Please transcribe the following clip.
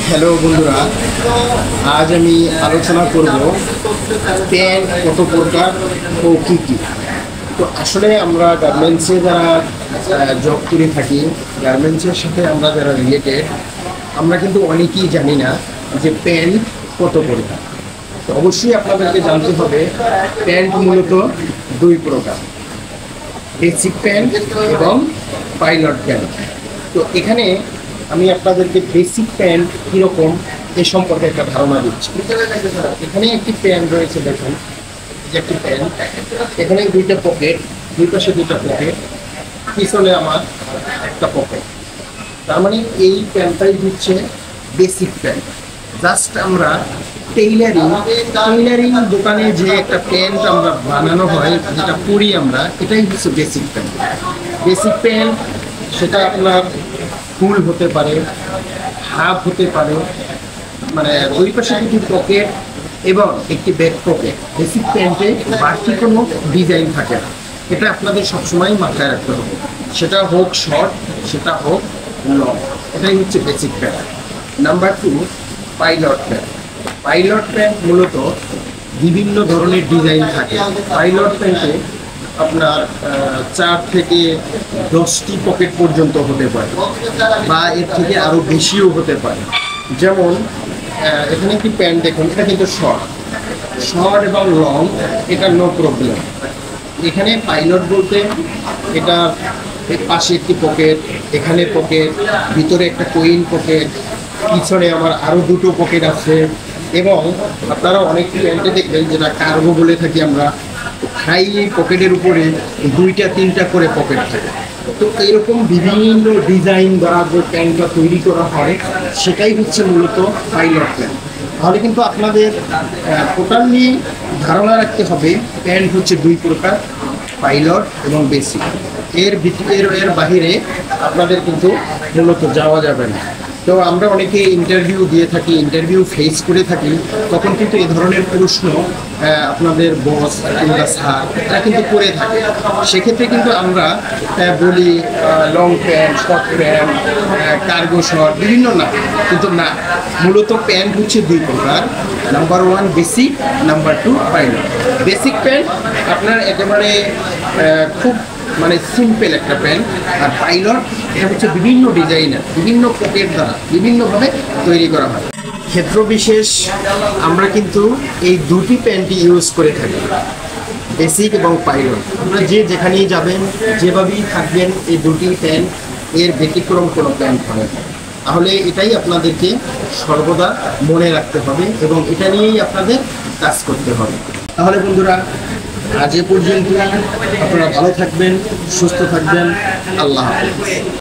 Hello বন্ধুরা, আজ আমি আলোচনা করব প্যান্ট কত প্রকার ও কী কী। তো আসলে আমরা গার্মেন্টসে যারা জব করে থাকি, গার্মেন্টসের সাথে আমরা যারা রিলেটেড, আমরা কিন্তু অনেকেই জানি না যে প্যান্ট কত প্রকার। তো অবশ্যই আপনাদেরকে জানতে হবে প্যান্ট মূলত দুই প্রকার, বেসিক প্যান্ট এবং পাইলট প্যান্ট। তো এখানে আমি আপনাদেরকে বেসিক প্যান্ট কীরকম এ সম্পর্কে একটা ধারণা দিচ্ছি। এখানে একটি প্যান্ট রয়েছে, দেখুন যে একটি প্যান্ট, এখানে দুইটা পকেট, দুই পাশে দুইটা পকেট, পিছনে আমার একটা পকেট। তার মানে এই প্যান্টটাই হচ্ছে বেসিক প্যান্ট। জাস্ট আমরা টেইলারিং দোকানে যে একটা প্যান্ট আমরা বানানো হয়, যেটা পরি আমরা, এটাই হচ্ছে বেসিক প্যান্ট। বেসিক প্যান্ট সেটা আপনার ফুল হতে পারে, হাফ হতে পারে, মানে দুই পাশে দুটি পকেট এবং একটি ব্যাক পকেট। বেসিক প্যান্টে বাড়তি কোনো ডিজাইন থাকে না, এটা আপনাদের সবসময় মাথায় রাখতে হবে। সেটা হোক শর্ট, সেটা হোক লং, এটাই হচ্ছে basic pant. Number 2, pilot pant. Pilot pant মূলত বিভিন্ন ধরনের ডিজাইন থাকে। পাইলট প্যান্টে আপনার 4 থেকে 10টি পকেট পর্যন্ত হতে পারে, বা এর থেকে আরও বেশিও হতে পারে। যেমন এখানে একটি প্যান্ট দেখুন, এটা কিন্তু শর্ট এবং লং, এটা নো প্রবলেম। এখানে পাইলট বলতে এটা পাশে একটি পকেট, এখানে পকেট, ভিতরে একটা কুইন পকেট, পিছনে আমার আরও দুটো পকেট আছে। এবং আপনারা অনেক প্যান্টে দেখবেন যেটা কার্গো বলে থাকি আমরা, হাই পকেটের উপরে 2-3টা করে পকেট থাকে। তো এইরকম বিভিন্ন ডিজাইন দ্বারা যে প্যান্টটা তৈরি করা হয়, সেটাই হচ্ছে মূলত পাইলট প্যান্ট। তাহলে কিন্তু আপনাদের টোটালি ধারণা রাখতে হবে প্যান্ট হচ্ছে দুই প্রকার, পাইলট এবং বেসিক। এর বাহিরে আপনাদের কিন্তু মূলত যাওয়া যাবে না। তো আমরা অনেকে ইন্টারভিউ দিয়ে থাকি, ইন্টারভিউ ফেস করে থাকি, তখন কিন্তু এই ধরনের প্রশ্ন আপনাদের বস কিংবা স্যার এরা কিন্তু করে থাকে। সেক্ষেত্রে কিন্তু আমরা বলি long pant, short pant, cargo short, বিভিন্ন না, কিন্তু না, মূলত প্যান্ট হচ্ছে দুই প্রকার। Number 1 basic, number 2 pilot. Basic pant আপনার একেবারে খুব মানে সিম্পল একটা প্যান্ট, আর পাইলট এটা হচ্ছে বিভিন্ন ডিজাইনার, বিভিন্ন পকেট দ্বারা বিভিন্নভাবে তৈরি করা হয়। ক্ষেত্র বিশেষ আমরা কিন্তু এই দুটি প্যান্টই ইউজ করে থাকি, বেসিক এবং পাইলট। আপনারা যে যেখানেই যাবেন, যেভাবেই থাকবেন, এই দুটি প্যান্ট, এর ব্যতিক্রম কোনো প্যান্ট হবে। তাহলে এটাই আপনাদেরকে সর্বদা মনে রাখতে হবে এবং এটা নিয়েই আপনাদের কাজ করতে হবে। তাহলে বন্ধুরা, আজ এ পর্যন্ত। আপনারা ভালো থাকবেন, সুস্থ থাকবেন। আল্লাহ হাফেজ।